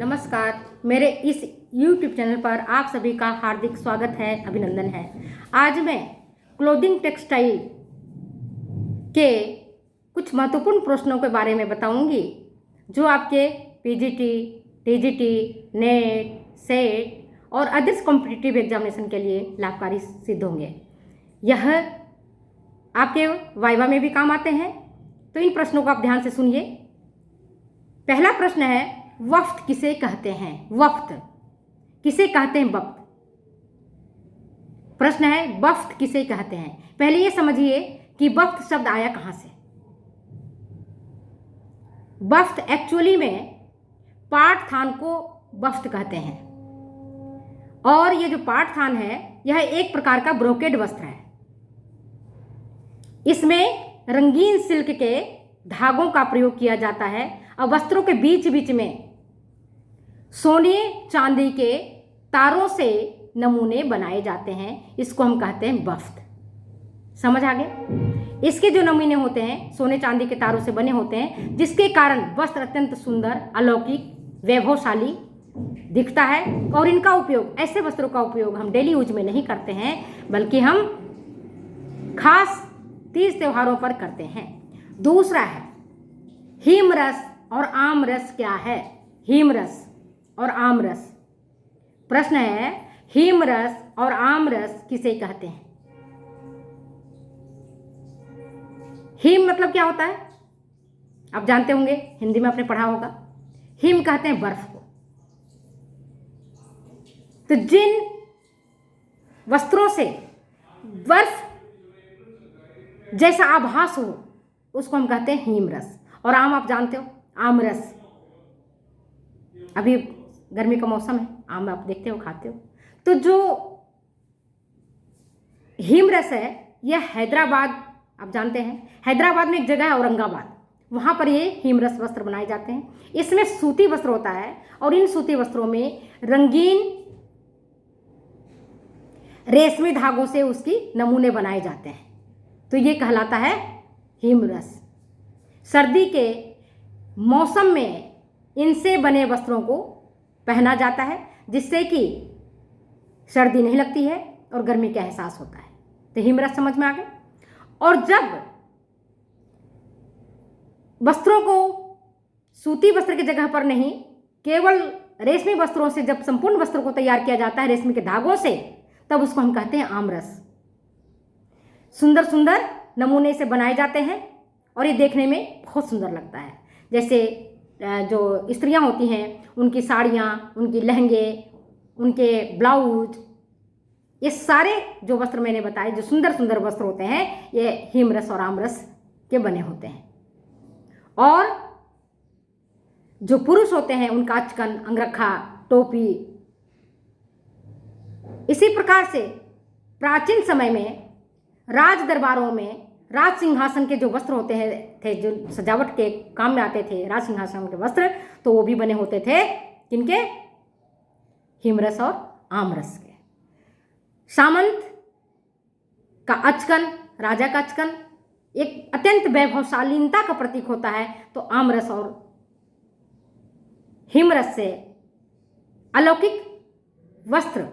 नमस्कार। मेरे इस YouTube चैनल पर आप सभी का हार्दिक स्वागत है, अभिनंदन है। आज मैं क्लोथिंग टेक्सटाइल के कुछ महत्वपूर्ण प्रश्नों के बारे में बताऊंगी जो आपके पीजीटी, टीजीटी, नेट, सेट और अदर्स कॉम्पिटिटिव एग्जामिनेशन के लिए लाभकारी सिद्ध होंगे। यह आपके वाइवा में भी काम आते हैं, तो इन प्रश्नों को आप ध्यान से सुनिए। पहला प्रश्न है, वफ्त किसे कहते हैं? वफ्त किसे कहते हैं? वफ्त प्रश्न है, वफ्त किसे कहते हैं? पहले ये समझिए कि वफ्त शब्द आया कहां से। वफ्त एक्चुअली में पाठथान को वफ्त कहते हैं, और ये जो पाठथान है यह एक प्रकार का ब्रोकेड वस्त्र है। इसमें रंगीन सिल्क के धागों का प्रयोग किया जाता है और वस्त्रों के बीच बीच में सोने चांदी के तारों से नमूने बनाए जाते हैं। इसको हम कहते हैं वफ्त। समझ आ गया? इसके जो नमूने होते हैं सोने चांदी के तारों से बने होते हैं, जिसके कारण वस्त्र अत्यंत सुंदर, अलौकिक, वैभवशाली दिखता है। और इनका उपयोग, ऐसे वस्त्रों का उपयोग हम डेली यूज में नहीं करते हैं, बल्कि हम खास तीज त्योहारों पर करते हैं। दूसरा है, हिमरस और आमरस क्या है? हिमरस और आमरस। प्रश्न है, हिमरस और आमरस किसे कहते हैं? हिम मतलब क्या होता है? आप जानते होंगे, हिंदी में आपने पढ़ा होगा। हिम कहते हैं बर्फ को। तो जिन वस्त्रों से बर्फ जैसा आभास हो उसको हम कहते हैं हिमरस। और आम आप जानते हो, आमरस। अभी गर्मी का मौसम है, आम आप देखते हो, खाते हो। तो जो हिमरस है यह हैदराबाद, आप जानते हैं हैदराबाद में एक जगह है औरंगाबाद, वहाँ पर ये हिमरस वस्त्र बनाए जाते हैं। इसमें सूती वस्त्र होता है और इन सूती वस्त्रों में रंगीन रेशमी धागों से उसकी नमूने बनाए जाते हैं। तो ये कहलाता है हिमरस। सर्दी के मौसम में इनसे बने वस्त्रों को पहना जाता है, जिससे कि सर्दी नहीं लगती है और गर्मी का एहसास होता है। तो हिमरस समझ में आ गया। और जब वस्त्रों को सूती वस्त्र की जगह पर नहीं, केवल रेशमी वस्त्रों से जब संपूर्ण वस्त्र को तैयार किया जाता है रेशमी के धागों से, तब उसको हम कहते हैं आमरस। सुंदर सुंदर नमूने से बनाए जाते हैं और ये देखने में बहुत सुंदर लगता है। जैसे जो स्त्रियां होती हैं, उनकी साड़ियाँ, उनकी लहंगे, उनके ब्लाउज, ये सारे जो वस्त्र मैंने बताए, जो सुंदर सुंदर वस्त्र होते हैं, ये हिमरस और आमरस के बने होते हैं। और जो पुरुष होते हैं उनका अचकन, अंगरखा, टोपी। इसी प्रकार से प्राचीन समय में राज दरबारों में राज सिंहासन के जो वस्त्र होते थे, जो सजावट के काम में आते थे, राज सिंहासन के वस्त्र, तो वो भी बने होते थे किनके? हिमरस और आमरस के। सामंत का अचकन, राजा का अचकन एक अत्यंत वैभवशालीनता का प्रतीक होता है। तो आमरस और हिमरस से अलौकिक वस्त्र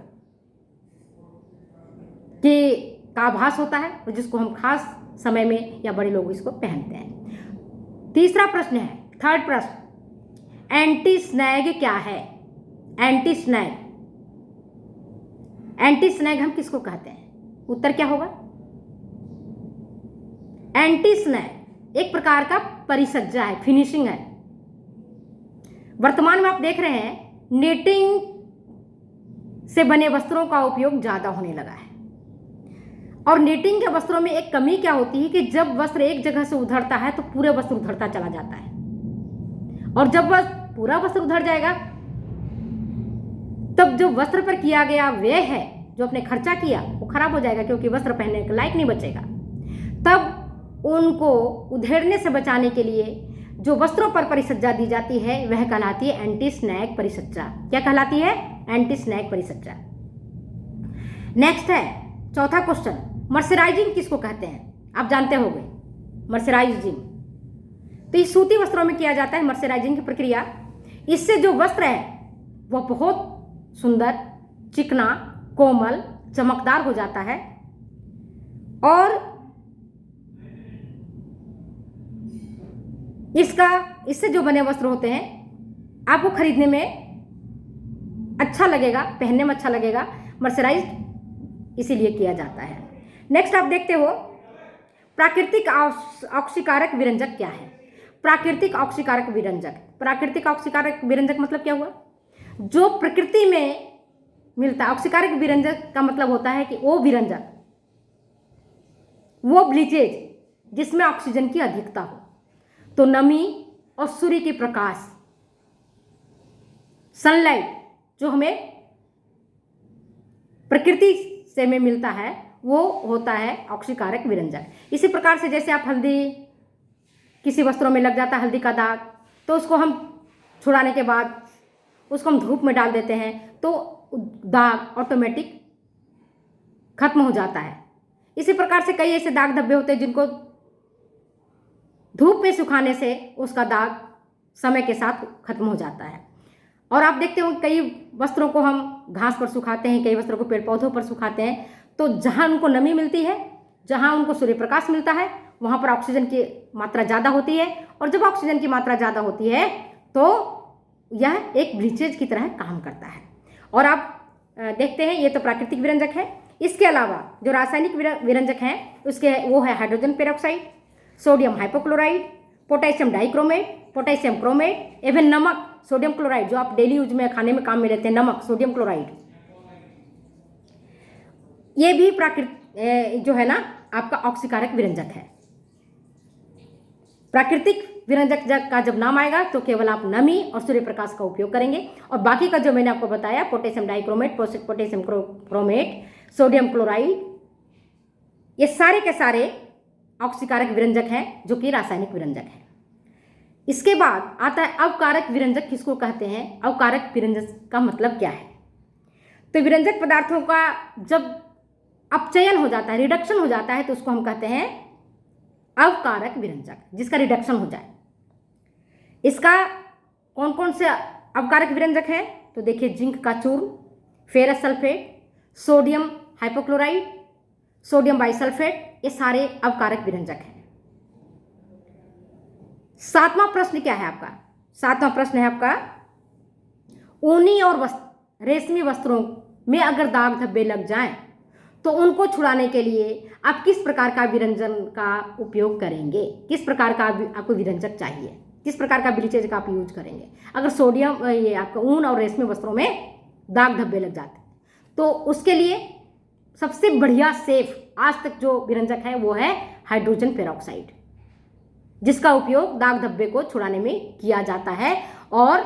का आभास होता है, जिसको हम खास समय में या बड़े लोग इसको पहनते हैं। तीसरा प्रश्न है, थर्ड प्रश्न, एंटी स्नैग क्या है? एंटी स्नैग, एंटी स्नैग हम किसको कहते हैं? उत्तर क्या होगा? एंटी स्नैग एक प्रकार का परिसज्जा है, फिनिशिंग है। वर्तमान में आप देख रहे हैं नेटिंग से बने वस्त्रों का उपयोग ज्यादा होने लगा है। और नीटिंग के वस्त्रों में एक कमी क्या होती है कि जब वस्त्र एक जगह से उधड़ता है तो पूरे वस्त्र उधड़ता चला जाता है, और जब वह पूरा वस्त्र उधड़ जाएगा तब जो वस्त्र पर किया गया व्यय है, जो आपने खर्चा किया, वो खराब हो जाएगा, क्योंकि वस्त्र पहनने के लायक नहीं बचेगा। तब उनको उधेड़ने से बचाने के लिए जो वस्त्रों पर परिसज्जा दी जाती है वह कहलाती है एंटी स्नैग परिसज्जा। क्या कहलाती है? Anti snag परिसज्जा। नेक्स्ट है चौथा क्वेश्चन, मर्सराइजिंग किसको कहते हैं? आप जानते होंगे मर्सराइजिंग। तो इस सूती वस्त्रों में किया जाता है मर्सराइजिंग की प्रक्रिया। इससे जो वस्त्र है वह बहुत सुंदर, चिकना, कोमल, चमकदार हो जाता है और इससे जो बने वस्त्र होते हैं आपको खरीदने में अच्छा लगेगा, पहनने में अच्छा लगेगा, मर्सराइज्ड इसीलिए किया जाता है। नेक्स्ट आप देखते हो प्राकृतिक ऑक्सीकारक विरंजक क्या है। प्राकृतिक ऑक्सीकारक विरंजक, प्राकृतिक ऑक्सीकारक विरंजक मतलब क्या हुआ, जो प्रकृति में मिलता है। ऑक्सीकारक विरंजक का मतलब होता है कि वो विरंजक, वो ब्लीचेज जिसमें ऑक्सीजन की अधिकता हो। तो नमी और सूर्य के प्रकाश, सनलाइट जो हमें प्रकृति से में मिलता है वो होता है ऑक्सीकारक विरंजक। इसी प्रकार से जैसे आप हल्दी, किसी वस्त्रों में लग जाता है हल्दी का दाग, तो उसको हम छुड़ाने के बाद उसको हम धूप में डाल देते हैं तो दाग ऑटोमेटिक खत्म हो जाता है। इसी प्रकार से कई ऐसे दाग धब्बे होते हैं जिनको धूप में सुखाने से उसका दाग समय के साथ खत्म हो जाता है। और आप देखते हो कई वस्त्रों को हम घास पर सुखाते हैं, कई वस्त्रों को पेड़ पौधों पर सुखाते हैं, तो जहाँ उनको नमी मिलती है, जहाँ उनको सूर्य प्रकाश मिलता है, वहाँ पर ऑक्सीजन की मात्रा ज़्यादा होती है। और जब ऑक्सीजन की मात्रा ज़्यादा होती है तो यह एक ब्लीचेज की तरह काम करता है। और आप देखते हैं ये तो प्राकृतिक विरंजक है। इसके अलावा जो रासायनिक विरंजक हैं उसके वो है hydrogen peroxide, sodium hypochloride, potassium dichromate, potassium chromate, एवं नमक, सोडियम क्लोराइड जो आप डेली यूज में खाने में काम में लेते हैं, नमक, सोडियम क्लोराइड। ये भी प्राकृतिक जो है ना आपका ऑक्सीकारक विरंजक है। प्राकृतिक विरंजक का जब नाम आएगा तो केवल आप नमी और सूर्य प्रकाश का उपयोग करेंगे, और बाकी का जो मैंने आपको बताया potassium dichromate, potassium chromate, sodium chloride, ये सारे के सारे ऑक्सीकारक विरंजक हैं जो कि रासायनिक विरंजक हैं। इसके बाद आता है अवकारक विरंजक। किसको कहते हैं? अवकारक विरंजक का मतलब क्या है? तो विरंजक पदार्थों का जब अपचयन हो जाता है, रिडक्शन हो जाता है, तो उसको हम कहते हैं अवकारक विरंजक, जिसका रिडक्शन हो जाए। इसका कौन कौन से अवकारक विरंजक है? तो देखिए जिंक का चूर्ण, ferrous sulphate, sodium hypochloride, sodium bisulphate, ये सारे अवकारक विरंजक हैं। सातवां प्रश्न क्या है आपका? सातवां प्रश्न है आपका ऊनी और रेशमी वस्त्रों में अगर दाग धब्बे लग जाएं तो उनको छुड़ाने के लिए आप किस प्रकार का विरंजन का उपयोग करेंगे? किस प्रकार का आपको विरंजक चाहिए? किस प्रकार का ब्लीचेज का आप यूज करेंगे अगर सोडियम ये आपका ऊन और रेशमी वस्त्रों में दाग धब्बे लग जाते हैं? तो उसके लिए सबसे बढ़िया सेफ आज तक जो विरंजक है वो है हाइड्रोजन पेरोक्साइड, जिसका उपयोग दाग धब्बे को छुड़ाने में किया जाता है। और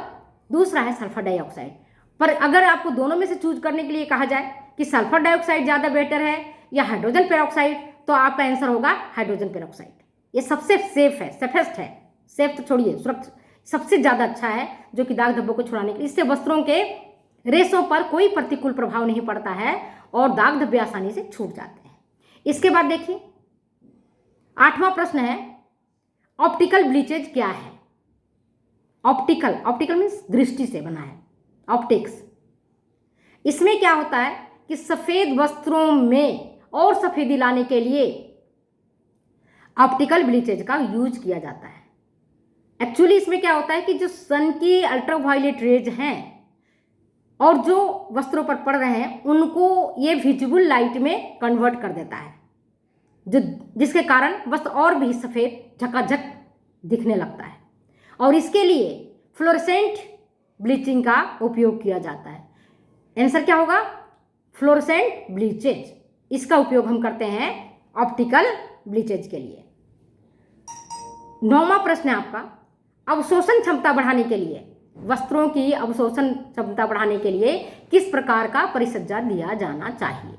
दूसरा है सल्फर डाइऑक्साइड। पर अगर आपको दोनों में से चूज करने के लिए कहा जाए कि सल्फर डाइऑक्साइड ज़्यादा बेटर है या हाइड्रोजन पेरोक्साइड, तो आपका आंसर होगा हाइड्रोजन पेरोक्साइड। ये सबसे सेफ है, सेफेस्ट है। सेफ तो छोड़िए, सुरक्षित सबसे ज़्यादा अच्छा है जो कि दाग धब्बों को छुड़ाने के लिए। इससे वस्त्रों के रेशों पर कोई प्रतिकूल प्रभाव नहीं पड़ता है और दाग धब्बे आसानी से छूट जाते हैं। इसके बाद देखिए आठवां प्रश्न है ऑप्टिकल ब्लीचेज क्या है? ऑप्टिकल मीन्स दृष्टि से बना है, ऑप्टिक्स। इसमें क्या होता है कि सफेद वस्त्रों में और सफेदी लाने के लिए ऑप्टिकल ब्लीचेज का यूज किया जाता है। एक्चुअली इसमें क्या होता है कि जो सन की अल्ट्रावायलेट रेज हैं और जो वस्त्रों पर पड़ रहे हैं उनको ये विजिबल लाइट में कन्वर्ट कर देता है, जिसके कारण वस्त्र और भी सफ़ेद झकाझक दिखने लगता है। और इसके लिए फ्लोरोसेंट ब्लीचिंग का उपयोग किया जाता है। आंसर क्या होगा? Fluorescent bleaches. इसका उपयोग हम करते हैं ऑप्टिकल ब्लीचेज के लिए। नौवां प्रश्न है आपका अवशोषण क्षमता बढ़ाने के लिए, वस्त्रों की अवशोषण क्षमता बढ़ाने के लिए किस प्रकार का परिसज्जा दिया जाना चाहिए?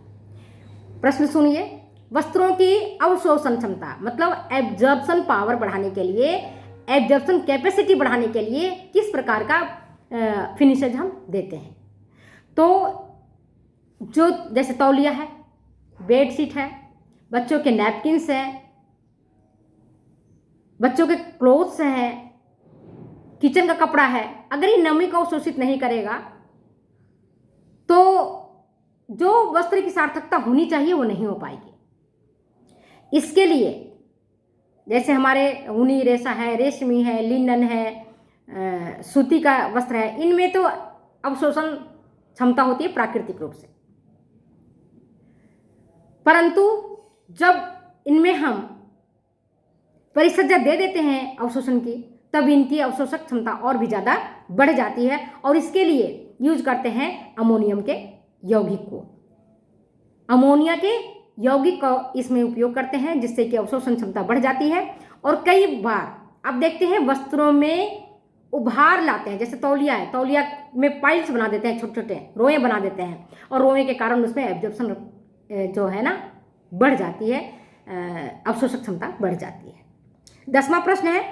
प्रश्न सुनिए। वस्त्रों की अवशोषण क्षमता मतलब एब्जॉर्प्शन पावर बढ़ाने के लिए, एब्जॉर्प्शन कैपेसिटी बढ़ाने के लिए किस प्रकार का फिनिशेज हम देते हैं? तो जो जैसे तौलिया है, बेडशीट है, बच्चों के नैपकिन्स हैं, बच्चों के क्लोथ्स हैं, किचन का कपड़ा है, अगर ये नमी को अवशोषित नहीं करेगा तो जो वस्त्र की सार्थकता होनी चाहिए वो नहीं हो पाएगी। इसके लिए जैसे हमारे ऊनी रेशा है, रेशमी है, लिनन है, सूती का वस्त्र है, इनमें तो अवशोषण क्षमता होती है प्राकृतिक रूप से, परंतु जब इनमें हम परिसज्जा दे देते हैं अवशोषण की, तब इनकी अवशोषक क्षमता और भी ज़्यादा बढ़ जाती है, और इसके लिए यूज करते हैं अमोनियम के यौगिक को। अमोनिया के यौगिक का इसमें उपयोग करते हैं, जिससे कि अवशोषण क्षमता बढ़ जाती है। और कई बार आप देखते हैं वस्त्रों में उभार लाते हैं, जैसे तौलिया है, तौलिया में पाइल्स बना देते हैं, छोटे छोटे रोए बना देते हैं, और रोए के कारण उसमें एब्जॉर्प्शन जो है ना बढ़ जाती है, अवशोषक क्षमता बढ़ जाती है। 10वां प्रश्न है,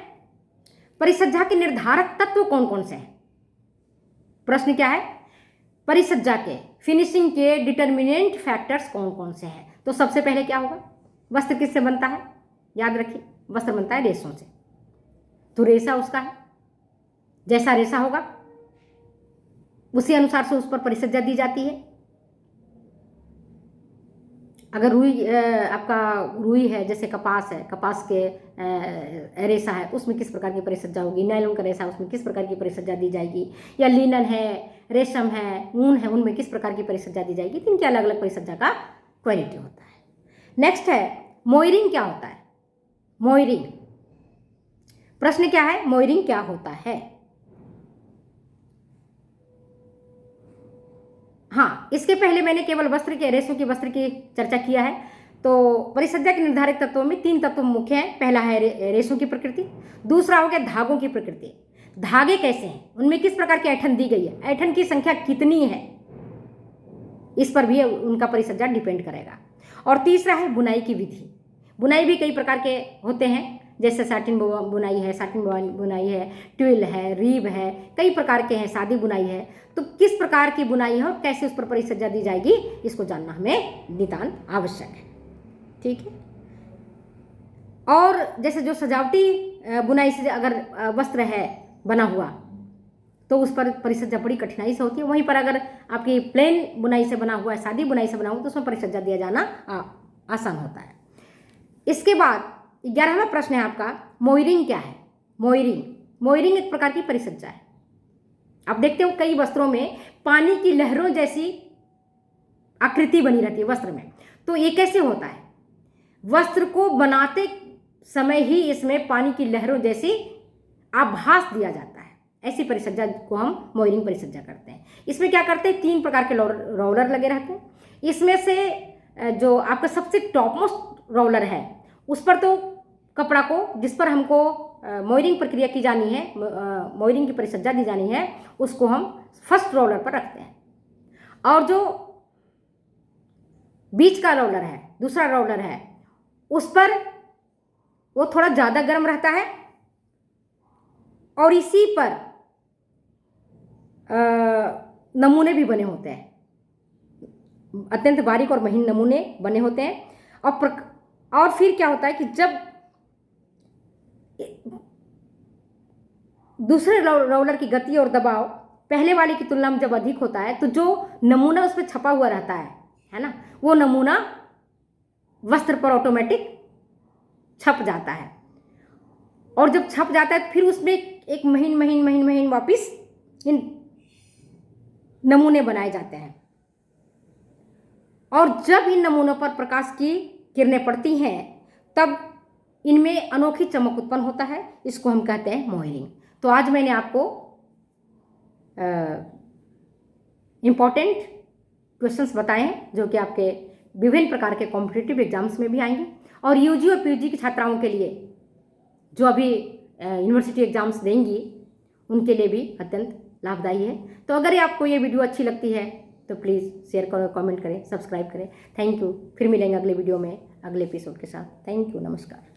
परिसज्जा के निर्धारक तत्व कौन कौन से हैं? प्रश्न क्या है, परिसज्जा के फिनिशिंग के डिटर्मिनेंट फैक्टर्स कौन कौन से हैं? तो सबसे पहले क्या होगा, वस्त्र किससे बनता है? याद रखिए, वस्त्र बनता है रेशों से, तो रेशा उसका है, जैसा रेशा होगा उसी अनुसार से उस पर परिसज्जा दी जाती है। अगर रुई आपका रुई है, जैसे कपास है, कपास के रेशा है, उसमें किस प्रकार की परिसज्जा होगी, नायलॉन का रेशा, उसमें किस प्रकार की परिसज्जा दी जाएगी, या लिनन है, रेशम है, ऊन है, उनमें किस प्रकार की परिसज्जा दी जाएगी। तो इनके अलग अलग परिसज्जा का क्वालिटी होता है। नेक्स्ट है, मोयरिंग क्या होता है? मोयरिंग, प्रश्न क्या है, मोयरिंग क्या होता है? हाँ, इसके पहले मैंने केवल वस्त्र के रेशों की वस्त्र की चर्चा किया है। तो परिसज्जा के निर्धारक तत्वों में 3 तत्व मुख्य हैं। पहला है रेशों की प्रकृति, दूसरा हो गया धागों की प्रकृति, धागे कैसे हैं, उनमें किस प्रकार की ऐठन दी गई है, ऐठन की संख्या कितनी है, इस पर भी उनका परिसज्जा डिपेंड करेगा। और तीसरा है बुनाई की विधि। बुनाई भी कई प्रकार के होते हैं, जैसे साटिन बुनाई है, साटिन बुनाई है, ट्विल है, रीब है, कई प्रकार के हैं, सादी बुनाई है। तो किस प्रकार की बुनाई है और कैसे उस पर परिसज्जा दी जाएगी, इसको जानना हमें नितांत आवश्यक है। ठीक है। और जैसे जो सजावटी बुनाई से अगर वस्त्र है बना हुआ, तो उस पर परिसज्जा बड़ी कठिनाई से होती है। वहीं पर अगर आपकी प्लेन बुनाई से बना हुआ है, सादी बुनाई से बना हुआ, तो उसमें परिसज्जा दिया जाना आसान होता है। इसके बाद 11वां प्रश्न है आपका, मोयरिंग क्या है? मोयरिंग, मोयरिंग एक प्रकार की परिसज्जा है। आप देखते हो कई वस्त्रों में पानी की लहरों जैसी आकृति बनी रहती है वस्त्र में। तो ये कैसे होता है? वस्त्र को बनाते समय ही इसमें पानी की लहरों जैसी आभास दिया जाता है। ऐसी परिसज्जा को हम मोयरिंग परिसज्जा करते हैं। इसमें क्या करते हैं, 3 प्रकार के रोलर लगे रहते हैं। इसमें से जो आपका सबसे टॉप मोस्ट रोलर है, उस पर तो कपड़ा को, जिस पर हमको मोयरिंग प्रक्रिया की जानी है, मोयरिंग की परिसज्जा दी जानी है, उसको हम फर्स्ट रोलर पर रखते हैं। और जो बीच का रोलर है, दूसरा रोलर है, उस पर वो थोड़ा ज़्यादा गर्म रहता है, और इसी पर नमूने भी बने होते हैं, अत्यंत बारीक और महीन नमूने बने होते हैं। और फिर क्या होता है कि जब दूसरे रोलर की गति और दबाव पहले वाले की तुलना में जब अधिक होता है, तो जो नमूना उस पर छपा हुआ रहता है ना, वो नमूना वस्त्र पर ऑटोमेटिक छप जाता है। और जब छप जाता है, फिर उसमें एक महीन वापिस इन नमूने बनाए जाते हैं। और जब इन नमूनों पर प्रकाश की किरणें पड़ती हैं, तब इनमें अनोखी चमक उत्पन्न होता है। इसको हम कहते हैं मोयरिंग। तो आज मैंने आपको इम्पॉर्टेंट क्वेश्चंस बताए हैं, जो कि आपके विभिन्न प्रकार के कॉम्पिटिटिव एग्जाम्स में भी आएंगे, और यूजी और पीजी की छात्राओं के लिए जो अभी यूनिवर्सिटी एग्जाम्स देंगी, उनके लिए भी अत्यंत लाभदायी है। तो अगर आपको ये वीडियो अच्छी लगती है तो प्लीज़ शेयर करें, कमेंट करें, सब्सक्राइब करें। Thank you. फिर मिलेंगे अगले वीडियो में अगले एपिसोड के साथ। थैंक यू, नमस्कार।